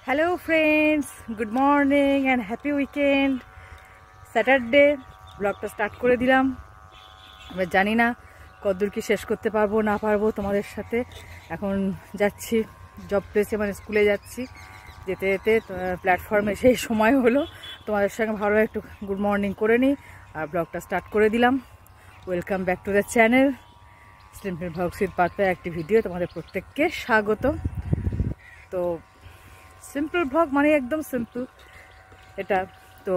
Hello friends, good morning and happy weekend. Saturday ব্লগটা start করে দিলাম। আমরা জানি না কতদূর কি শেষ করতে পারবো না পারবো তোমাদের সাথে। এখন যাচ্ছি জব প্লেসে, মানে স্কুলে যাচ্ছি। যেতে যেতে প্ল্যাটফর্মে সেই সময় হলো তোমাদের সঙ্গে ভালো একটু গুড মর্নিং করে নিই আর ব্লগটা স্টার্ট করে দিলাম। Welcome back to the channel simple vlogs with Partha. একটি ভিডিও তোমাদের প্রত্যেককে স্বাগত। তো সিম্পল ভ্লগ মানে একদম সিম্পল এটা। তো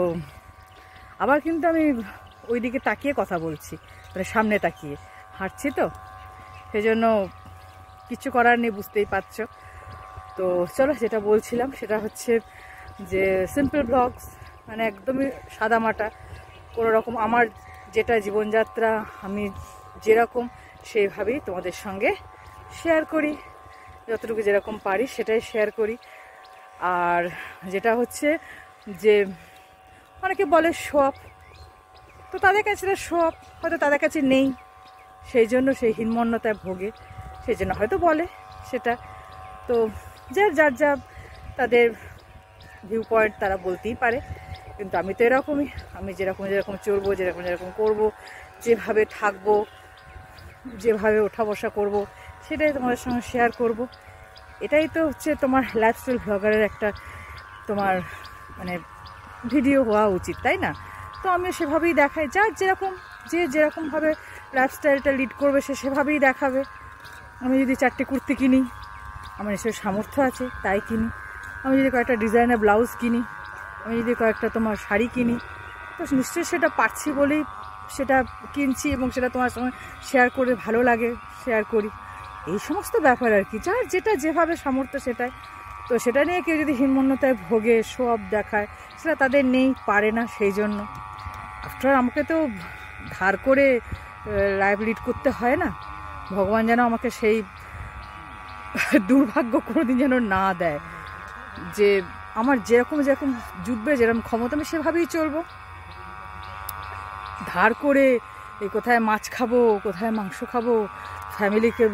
আবার কিন্তু আমি ওই দিকে তাকিয়ে কথা বলছি, মানে সামনে তাকিয়ে হাঁটছি, তো সেই জন্য কিছু করার নেই, বুঝতেই পারছো। তো চলো, যেটা বলছিলাম সেটা হচ্ছে যে সিম্পল ভ্লগস মানে একদমই সাদামাটা, কোনো রকম আমার যেটা জীবনযাত্রা আমি যেরকম সেইভাবেই তোমাদের সঙ্গে শেয়ার করি, যতটুকু যেরকম পারি সেটাই শেয়ার করি। আর যেটা হচ্ছে যে অনেকে বলে শপ, তো তাদের কাছে শপ হয়তো তাদের কাছে নেই, সেই জন্য সেই হীনমন্যতায় ভোগে, সেই জন্য হয়তো বলে সেটা। তো যার যার যা তাদের ভিউ পয়েন্ট তারা বলতেই পারে, কিন্তু আমি তো এরকমই। আমি যেরকম যেরকম চলবো, যেরকম যেরকম করবো, যেভাবে থাকবো, যেভাবে ওঠা বসা করবো, সেটাই তোমাদের সঙ্গে শেয়ার করব। এটাই তো হচ্ছে তোমার লাইফস্টাইল ব্লগারের একটা তোমার মানে ভিডিও হওয়া উচিত, তাই না? তো আমি সেভাবেই দেখাই, যার যেরকম যে যেরকমভাবে লাইফস্টাইলটা লিড করবে সে সেভাবেই দেখাবে। আমি যদি 4টে কুর্তি কিনি, আমার নিশ্চয়ই সামর্থ্য আছে তাই কিনি। আমি যদি কয়েকটা ডিজাইনার ব্লাউজ কিনি, আমি যদি কয়েকটা তোমার শাড়ি কিনি, তো নিশ্চয়ই সেটা পারছি বলেই সেটা কিনছি এবং সেটা তোমার সঙ্গে শেয়ার করে ভালো লাগে, শেয়ার করি। এই সমস্ত ব্যাপার আর কি, যার যেটা যেভাবে সামর্থ্য সেটাই। তো সেটা নিয়ে কেউ যদি হীনমন্যতায় ভোগে, শো অফ দেখায়, সেটা তাদের নেই, পারে না, সেই জন্য। আফটার আমাকে তো ধার করে লাইফ লিড করতে হয় না। ভগবান যেন আমাকে সেই দুর্ভাগ্য কোনোদিন যেন না দেয় যে আমার যেরকম যেরকম জুটবে, যেরকম ক্ষমতা, আমি সেভাবেই চলবো। ধার করে এই কোথায় মাছ খাবো, কোথায় মাংস খাবো, ফ্যামিলিকে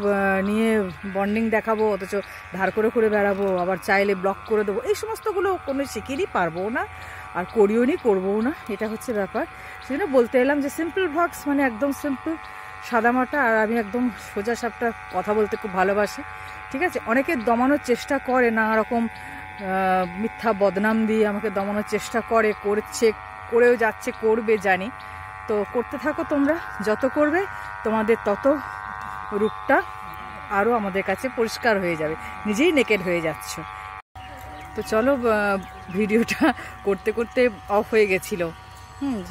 নিয়ে বন্ডিং দেখাবো, অথচ ধার করে করে বেড়াবো, আবার চাইলে ব্লক করে দেবো, এই সমস্তগুলো কোনো শিখেরই পারবো না, আর করিও নি, করবোও না। এটা হচ্ছে ব্যাপার। সেই জন্য বলতে এলাম যে সিম্পল ভ্লগস মানে একদম সিম্পল, সাদামাটা। আর আমি একদম সোজা সাপটা কথা বলতে খুব ভালোবাসি, ঠিক আছে? অনেকে দমানোর চেষ্টা করে, নানা রকম মিথ্যা বদনাম দিয়ে আমাকে দমানোর চেষ্টা করে, করছে, করেও যাচ্ছে, করবে জানি। তো করতে থাকো তোমরা, যত করবে তোমাদের তত রূপটা আরও আমাদের কাছে পরিষ্কার হয়ে যাবে, নিজেই নেকেড হয়ে যাচ্ছ। তো চলো, ভিডিওটা করতে করতে অফ হয়ে গেছিলো,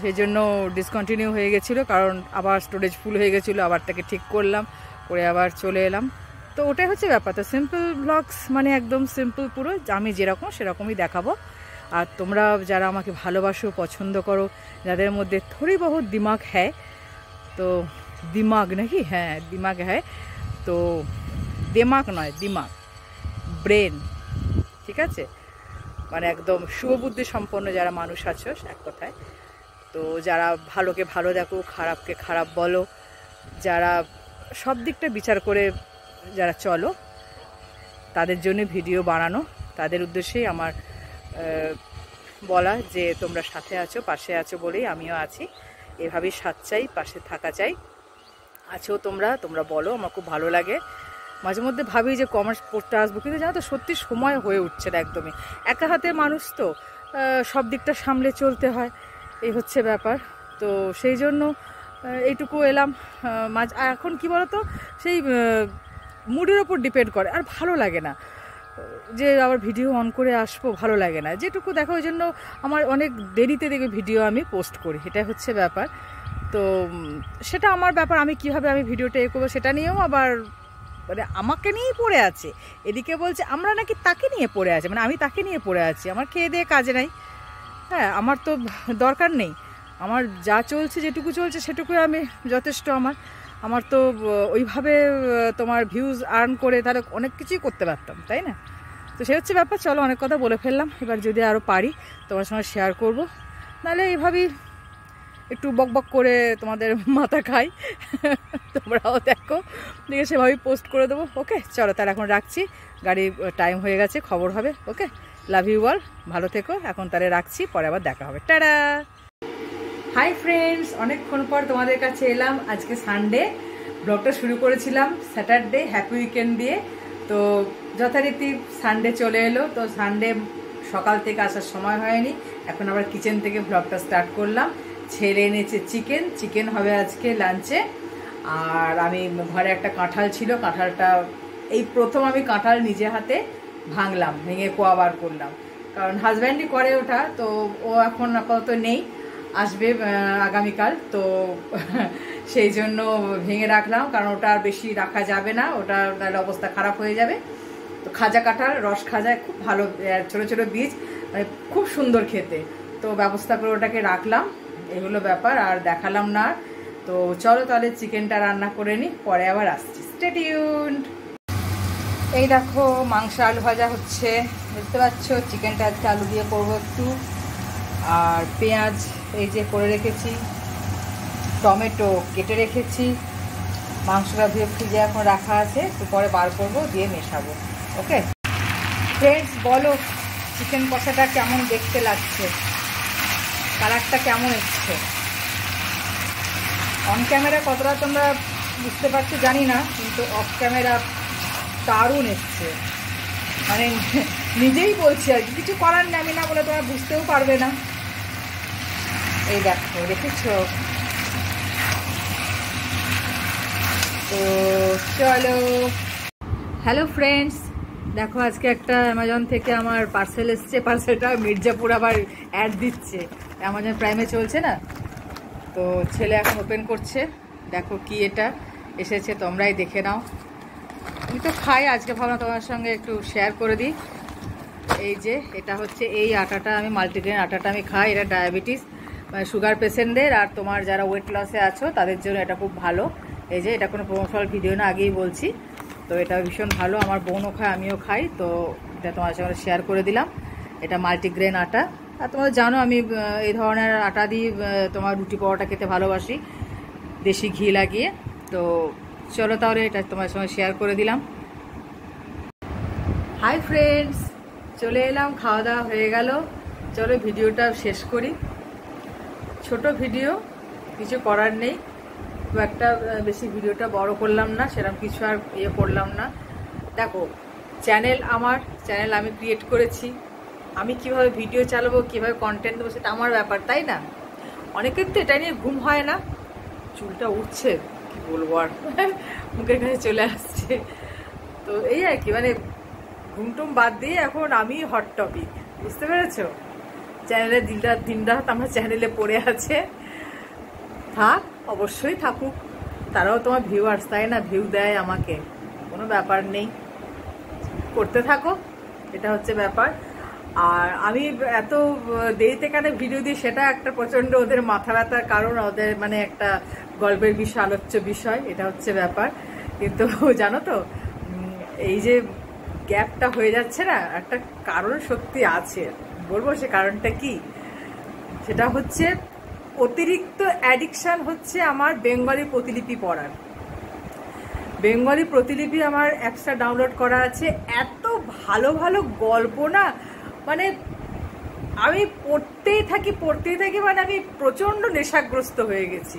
সেই জন্য ডিসকন্টিনিউ হয়ে গেছিলো, কারণ আবার স্টোরেজ ফুল হয়ে গেছিলো। আবার তাকে ঠিক করলাম, করে আবার চলে এলাম। তো ওটাই হচ্ছে ব্যাপার। তো সিম্পল ব্লগস মানে একদম সিম্পল, পুরো আমি যেরকম সেরকমই দেখাবো। আর তোমরা যারা আমাকে ভালোবাসো, পছন্দ করো, যাদের মধ্যে থোড়ি বহুত দিমাগ হ্যায়, তো দিমাগ নাকি, হ্যাঁ দিমাগ হ্যায়, তো দিমাগ নয় দিমাগ, ব্রেন, ঠিক আছে? মানে একদম শুভবুদ্ধি সম্পন্ন যারা মানুষ আছো এক কথায়। তো যারা ভালোকে ভালো দেখো, খারাপকে খারাপ বলো, যারা সব দিকটা বিচার করে যারা চলো, তাদের জন্য ভিডিও বানানো, তাদের উদ্দেশ্যেই আমার বলা যে তোমরা সাথে আছো, পাশে আছো বলেই আমিও আছি। এভাবেই সাথ চাই, পাশে থাকা চাই। আছো তোমরা বলো, আমার খুব ভালো লাগে। মাঝে মধ্যে ভাবি যে কমেন্টস পড়তে আসবো, কিন্তু জানো তো সত্যি সময় হয়ে উঠছে না একদমই। একা হাতের মানুষ তো, সব দিকটা সামলে চলতে হয়, এই হচ্ছে ব্যাপার। তো সেই জন্য এইটুকু এলাম। এখন কি বলতো, সেই মুডের ওপর ডিপেন্ড করে, আর ভালো লাগে না যে আবার ভিডিও অন করে আসবো, ভালো লাগে না। যেটুকু দেখো, ওই জন্য আমার অনেক দেরিতে দেখে ভিডিও আমি পোস্ট করি, এটা হচ্ছে ব্যাপার। তো সেটা আমার ব্যাপার, আমি কিভাবে আমি ভিডিওটা করবো সেটা নিয়েও আবার মানে আমাকে নিয়েই পড়ে আছে। এদিকে বলছে আমরা নাকি তাকে নিয়ে পড়ে আছে, মানে আমি তাকে নিয়ে পড়ে আছি। আমার খেয়ে দিয়ে কাজে নাই, হ্যাঁ, আমার তো দরকার নেই। আমার যা চলছে, যেটুকু চলছে সেটুকুই আমি যথেষ্ট। আমার তো ওইভাবে তোমার ভিউজ আর্ন করে তাহলে অনেক কিছুই করতে পারতাম, তাই না? তো সে হচ্ছে ব্যাপার। চলো, অনেক কথা বলে ফেললাম, এবার যদি আরও পারি তোমার সঙ্গে শেয়ার করব, নাহলে এইভাবেই একটু বকবক করে তোমাদের মাথা খাই। তোমরাও দেখো, দেখে সেভাবেই পোস্ট করে দেবো। ওকে, চলো তাহলে এখন রাখছি, গাড়ি টাইম হয়ে গেছে, খবর হবে। ওকে, লাভ ইউ অল, ভালো থেকো। এখন তাহলে রাখছি, পরে আবার দেখা হবে, টাটা। হাই ফ্রেন্ডস, অনেকক্ষণ পর তোমাদের কাছে এলাম। আজকে সানডে, ব্লগটা শুরু করেছিলাম স্যাটারডে হ্যাপি উইকেন্ড দিয়ে। তো যথারীতি সানডে চলে এলো, তো সানডে সকাল থেকে আসার সময় হয়নি, এখন আবার কিচেন থেকে ব্লগটা স্টার্ট করলাম। ছেলে এনেছে চিকেন হবে আজকে লাঞ্চে। আর আমি ঘরে একটা কাঁঠাল ছিল, কাঁঠালটা এই প্রথম আমি কাঁঠাল নিজে হাতে ভাঙলাম, ভেঙে কোয়া বার করলাম, কারণ হাজব্যান্ডই করে ওটা। তো ও এখন আপাতত নেই, আসবে আগামীকাল, তো সেই জন্য ভেঙে রাখলাম, কারণ ওটা আর বেশি রাখা যাবে না, ওটা নাহলে অবস্থা খারাপ হয়ে যাবে। তো খাজা কাঁঠাল, রস খাজায় খুব ভালো, ছোটো ছোটো বীজ, মানে খুব সুন্দর খেতে। তো ব্যবস্থা করে ওটাকে রাখলাম, এগুলো ব্যাপার, আর দেখালাম না। তো চলো তাহলে চিকেনটা রান্না করে নিই, পরে আবার আসছি, স্টে টিউনড। এই দেখো মাংস আলু ভাজা হচ্ছে, বুঝতে পারছো। চিকেনটা আজকে আলু দিয়ে করবো একটু, আর পেঁয়াজ এই যে করে রেখেছি, টমেটো কেটে রেখেছি, মাংসটা ধুয়ে ফ্রিজে এখন রাখা আছে, একটু পরে বার করবো, দিয়ে মেশাবো। ওকে ফ্রেন্ডস, বলো চিকেন কষাটা কেমন দেখতে লাগছে, কালারটা কেমন এসছে। অন ক্যামেরা কতটা তোমরা বুঝতে পারছো জানি না, কিন্তু অফ ক্যামেরা দারুণ এসছে, মানে নিজেই বলছি আর কি, কিছু করার নেই, আমি না বলে তোমরা বুঝতেও পারবে না। এই দেখো, দেখেছো? তো চলো। হ্যালো ফ্রেন্ডস, দেখো আজকে একটা অ্যামাজন থেকে আমার পার্সেল এসছে, পার্সেলটা মির্জাপুর আবার অ্যাড দিচ্ছে, অ্যামাজন প্রাইমে চলছে না, তো ছেলে এখন ওপেন করছে। দেখো কি এটা এসেছে, তোমরাই দেখে নাও। আমি তো খাই, আজকে ভাবলাম তোমার সঙ্গে একটু শেয়ার করে দিই। এই যে এটা হচ্ছে এই আটাটা, আমি মাল্টিগ্রেন আটাটা আমি খাই, এটা ডায়াবেটিস মানে সুগার পেশেন্টদের আর তোমার যারা ওয়েট লসে আছো তাদের জন্য এটা খুব ভালো। এই যে এটা কোনো প্রমোশনাল ভিডিও না, আগেই বলছি। তো এটা ভীষণ ভালো, আমার বোনও খায়, আমিও খাই, তো এটা তোমার সঙ্গে শেয়ার করে দিলাম। এটা মাল্টিগ্রেন আটা, আর তোমরা জানো আমি এই ধরনের আটা দিয়ে তোমার রুটি পরোটা খেতে ভালোবাসি, দেশি ঘি লাগিয়ে। তো চলো তাহলে এটা তোমার সঙ্গে শেয়ার করে দিলাম। হাই ফ্রেন্ডস, চলে এলাম, খাওয়া দাওয়া হয়ে গেল, চলো ভিডিওটা শেষ করি। ছোট ভিডিও, কিছু করার নেই, খুব একটা বেশি ভিডিওটা বড় করলাম না, সেরকম কিছু আর ইয়ে করলাম না। দেখো চ্যানেল, আমার চ্যানেল আমি ক্রিয়েট করেছি, আমি কিভাবে ভিডিও চালাবো, কিভাবে কন্টেন্ট দেবো, সেটা আমার ব্যাপার, তাই না? অনেকের তো এটা নিয়ে ঘুম হয় না, চুলটা উঠছে কি বলবো আর, মুখের কাছে চলে আসছে। তো এই আর কি, মানে ঘুমটুম বাদ দিয়ে এখন আমি হট টপিক, বুঝতে পেরেছো? চ্যানেলে দিন রাত আমার চ্যানেলে পড়ে আছে, থাক, অবশ্যই থাকুক, তারাও তোমার ভিউয়ার্স, তাই না? ভিউ দেয় আমাকে, কোনো ব্যাপার নেই, করতে থাকো, এটা হচ্ছে ব্যাপার। আর আমি এত দেরিতে কেন ভিডিও দিই সেটা একটা প্রচণ্ড ওদের মাথা ব্যথার কারণ, ওদের মানে একটা গল্পের বিষয়, আলোচ্য বিষয়, এটা হচ্ছে ব্যাপার। কিন্তু জানো তো, এই যে গ্যাপটা হয়ে যাচ্ছে না, একটা কারণ সত্যি আছে, বলবো সে কারণটা কি। সেটা হচ্ছে অতিরিক্ত অ্যাডিকশান হচ্ছে আমার বেঙ্গলি প্রতিলিপি পড়ার। বেঙ্গলি প্রতিলিপি আমার অ্যাপসটা ডাউনলোড করা আছে, এত ভালো ভালো গল্প না, মানে আমি পড়তেই থাকি, মানে আমি প্রচণ্ড নেশাগ্রস্ত হয়ে গেছি,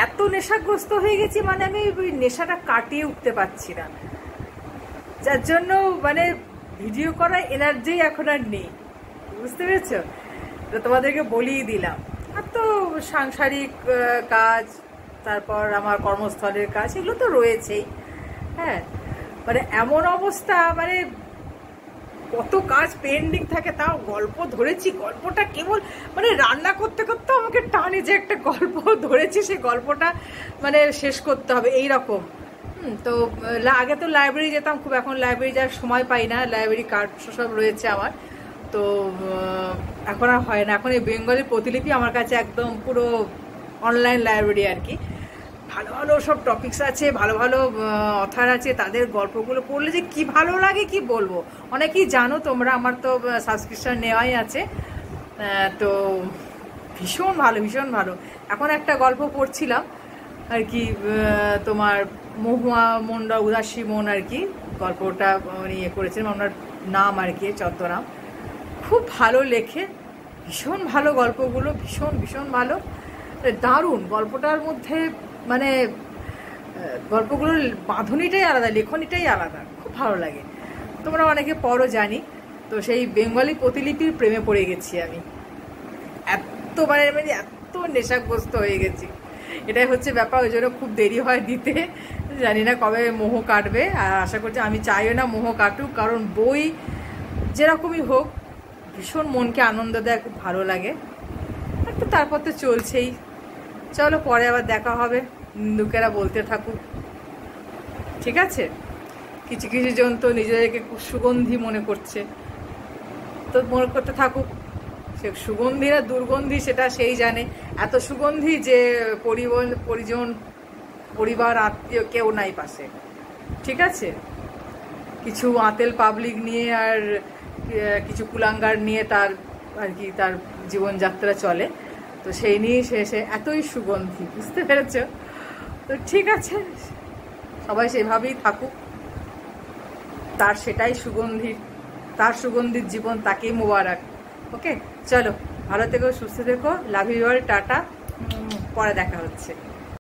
এত নেশাগ্রস্ত হয়ে গেছি, মানে আমি ওই নেশাটা কাটিয়ে উঠতে পারছি না, যার জন্য মানে ভিডিও করার এনার্জি এখন আর নেই, বুঝতে পেরেছো? তো তোমাদেরকে বলেই দিলাম। আর তো সাংসারিক কাজ, তারপর আমার কর্মস্থলের কাজ, এগুলো তো রয়েছেই। হ্যাঁ, মানে এমন অবস্থা, মানে কত কাজ পেন্ডিং থাকে, তাও গল্প ধরেছি, গল্পটা কেবল মানে রান্না করতে করতে আমাকে টানে যে একটা গল্প ধরেছি, সেই গল্পটা মানে শেষ করতে হবে, এই রকম। তো আগে তো লাইব্রেরি যেতাম খুব, এখন লাইব্রেরি যাওয়ার সময় পাই না, লাইব্রেরি কার্ড সব রয়েছে আমার, তো এখন আর হয় না। এখন এই বেঙ্গলি প্রতিলিপি আমার কাছে একদম পুরো অনলাইন লাইব্রেরি আর কি, ভালো ভালো সব টপিকস আছে, ভালো ভালো অথার আছে, তাদের গল্পগুলো পড়লে যে কি ভালো লাগে কি বলবো। অনেকেই জানো তোমরা, আমার তো সাবস্ক্রিপশন নেওয়াই আছে, তো ভীষণ ভালো, ভীষণ ভালো। এখন একটা গল্প পড়ছিলাম আর কি, তোমার মহুয়া মন্ডল, উদাসী মন আর কি, গল্পটা ইয়ে করেছিলাম, আপনার নাম আর কি, ছদ্মনাম। খুব ভালো লেখে, ভীষণ ভালো গল্পগুলো, ভীষণ ভীষণ ভালো, দারুণ গল্পটার মধ্যে, মানে গল্পগুলোর বাঁধনিটাই আলাদা, লেখনীটাই আলাদা, খুব ভালো লাগে। তোমরা অনেকে পড়ো জানি। তো সেই বেঙ্গলি প্রতিলিপির প্রেমে পড়ে গেছি আমি, এত মানে এত নেশাগ্রস্ত হয়ে গেছি, এটাই হচ্ছে ব্যাপার। ওই জন্য খুব দেরি হয় দিতে, জানি না কবে মোহ কাটবে, আর আশা করছি, আমি চাইও না মোহ কাটুক, কারণ বই যেরকমই হোক ভীষণ মনকে আনন্দ দেয়, খুব ভালো লাগে। আর তো তারপর তো চলছেই। চলো পরে আবার দেখা হবে, নিন্দুকেরা বলতে থাকুক, ঠিক আছে? কিছু কিছু জন তো নিজেদেরকে খুব সুগন্ধি মনে করছে, তো মনে করতে থাকুক। সে সুগন্ধি না দুর্গন্ধি সেটা সেই জানে। এত সুগন্ধি যে পরিজন, পরিবার, আত্মীয় কেউ নাই পাশে, ঠিক আছে? কিছু আতেল পাবলিক নিয়ে আর কিছু কুলাঙ্গার নিয়ে তার আর কি তার জীবনযাত্রা চলে, তো সেই নিয়ে সে এতই সুগন্ধি, বুঝতে পেরেছ? তো ঠিক আছে, সবাই সেভাবেই থাকুক, তার সেটাই সুগন্ধি, তার সুগন্ধির জীবন তাকেই মোবারক। ওকে, চলো ভালো থেকো, সুস্থ থেকো, লাভ ইউ অল, টাটা, পরে দেখা হচ্ছে।